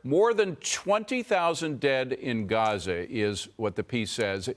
more than 20,000 dead in Gaza is what the piece says.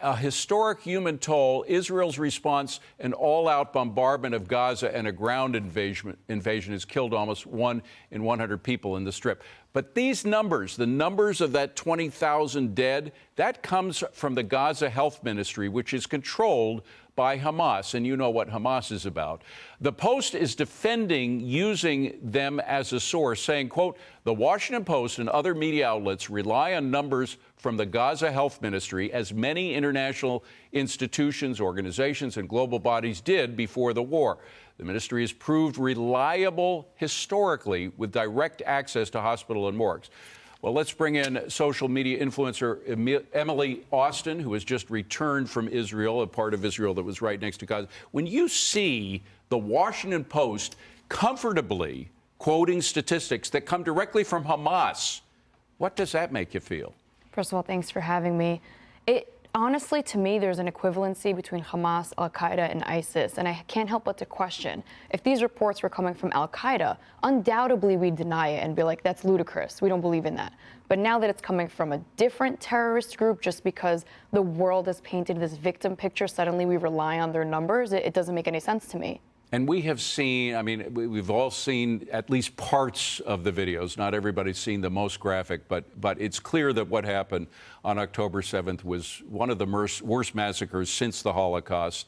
A historic human toll, Israel's response, an all-out bombardment of Gaza and a ground invasion has killed almost 1 in 100 people in the Strip. But these numbers, the numbers of that 20,000 dead, that comes from the Gaza Health Ministry, which is controlled by Hamas, and you know what Hamas is about. The Post is defending using them as a source, saying, quote, the Washington Post and other media outlets rely on numbers from the Gaza Health Ministry, as many international institutions, organizations, and global bodies did before the war. The ministry has proved reliable historically with direct access to hospital and morgues. Well, let's bring in social media influencer Emily Austin, who has just returned from Israel, a part of Israel that was right next to Gaza. When you see the Washington Post comfortably quoting statistics that come directly from Hamas, what does that make you feel? First of all, thanks for having me. Honestly, to me, there's an equivalency between Hamas, Al-Qaeda, and ISIS, and I can't help but to question. If these reports were coming from Al-Qaeda, undoubtedly we'd deny it and be like, that's ludicrous. We don't believe in that. But now that it's coming from a different terrorist group, just because the world has painted this victim picture, suddenly we rely on their numbers, it doesn't make any sense to me. And we have seen, I mean, we've all seen at least parts of the videos. Not everybody's seen the most graphic, but it's clear that what happened on October 7th was one of the worst massacres since the Holocaust.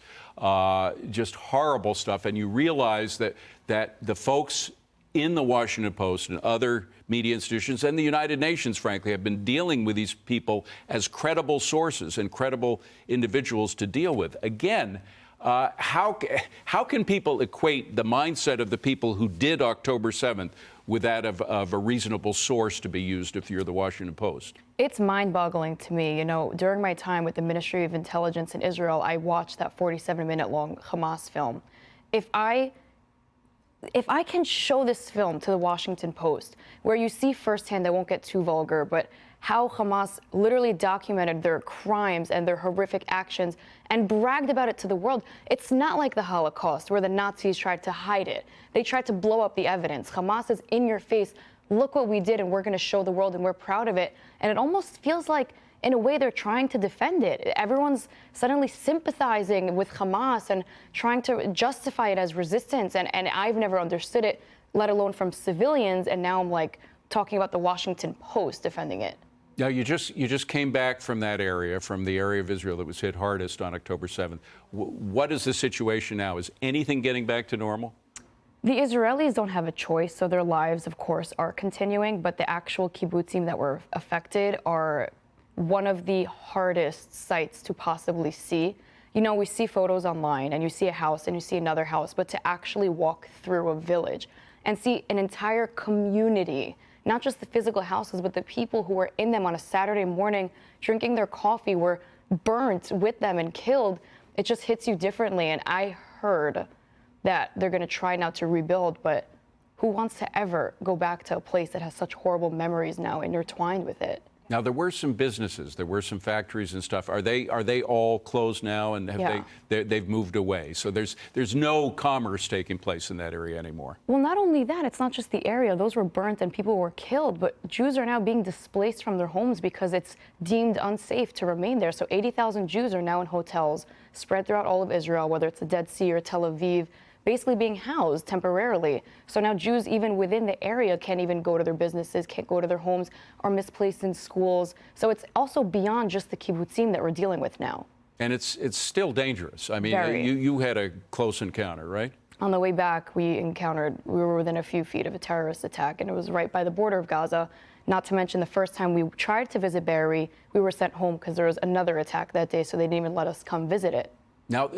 Just horrible stuff. And you realize that the folks in the Washington Post and other media institutions and the United Nations, frankly, have been dealing with these people as credible sources and credible individuals to deal with. Again, how can people equate the mindset of the people who did October 7th with that of a reasonable source to be used if you're the Washington Post? It's mind-boggling to me. You know, during my time with the Ministry of Intelligence in Israel, I watched that 47-minute-long Hamas film. If I can show this film to the Washington Post, where you see firsthand, I won't get too vulgar, but how Hamas literally documented their crimes and their horrific actions and bragged about it to the world. It's not like the Holocaust, where the Nazis tried to hide it. They tried to blow up the evidence. Hamas is in your face. Look what we did, and we're going to show the world, and we're proud of it. And it almost feels like, in a way, they're trying to defend it. Everyone's suddenly sympathizing with Hamas and trying to justify it as resistance. And I've never understood it, let alone from civilians. And now I'm like talking about the Washington Post defending it. Now, you just came back from that area, from the area of Israel that was hit hardest on October 7th. What is the situation now? Is anything getting back to normal? The Israelis don't have a choice, so their lives, of course, are continuing. But the actual kibbutzim that were affected are one of the hardest sites to possibly see. You know, we see photos online, and you see a house, and you see another house, but to actually walk through a village and see an entire community, not just the physical houses, but the people who were in them on a Saturday morning drinking their coffee were burnt with them and killed. It just hits you differently. And I heard that they're going to try now to rebuild, but who wants to ever go back to a place that has such horrible memories now intertwined with it? Now, there were some businesses, there were some factories and stuff. Are they all closed now, and have they've moved away? So there's no commerce taking place in that area anymore. Well, not only that, it's not just the area. Those were burnt and people were killed, but Jews are now being displaced from their homes because it's deemed unsafe to remain there. So 80,000 Jews are now in hotels spread throughout all of Israel, whether it's the Dead Sea or Tel Aviv, basically being housed temporarily. So now Jews, even within the area, can't even go to their businesses, can't go to their homes, are misplaced in schools. So it's also beyond just the kibbutzim that we're dealing with now. And it's still dangerous. I mean, you had a close encounter, right? On the way back, we were within a few feet of a terrorist attack, and it was right by the border of Gaza. Not to mention the first time we tried to visit Be'eri, we were sent home because there was another attack that day, so they didn't even let us come visit it. Now,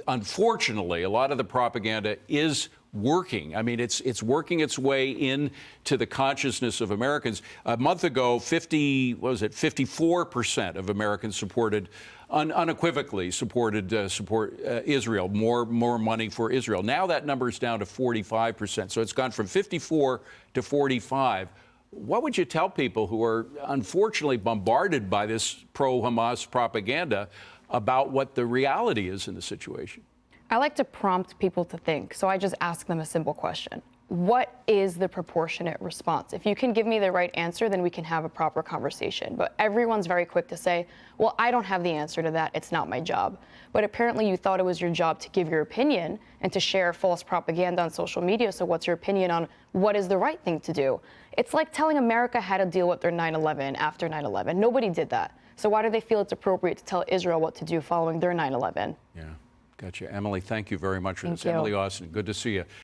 unfortunately, a lot of the propaganda is working. I mean, it's working its way into the consciousness of Americans. A month ago, 54% of Americans unequivocally supported Israel, more money for Israel. Now that number is down to 45%. So it's gone from 54 to 45. What would you tell people who are unfortunately bombarded by this pro-Hamas propaganda about what the reality is in the situation? I like to prompt people to think, so I just ask them a simple question. what is the proportionate response? If you can give me the right answer, then we can have a proper conversation. But everyone's very quick to say, well, I don't have the answer to that. It's not my job. But apparently you thought it was your job to give your opinion and to share false propaganda on social media. So what's your opinion on what is the right thing to do? It's like telling America how to deal with their 9/11 after 9/11. Nobody did that. So why do they feel it's appropriate to tell Israel what to do following their 9/11? Yeah, gotcha. Emily, thank you very much for this. Thank you. Emily Austin, good to see you.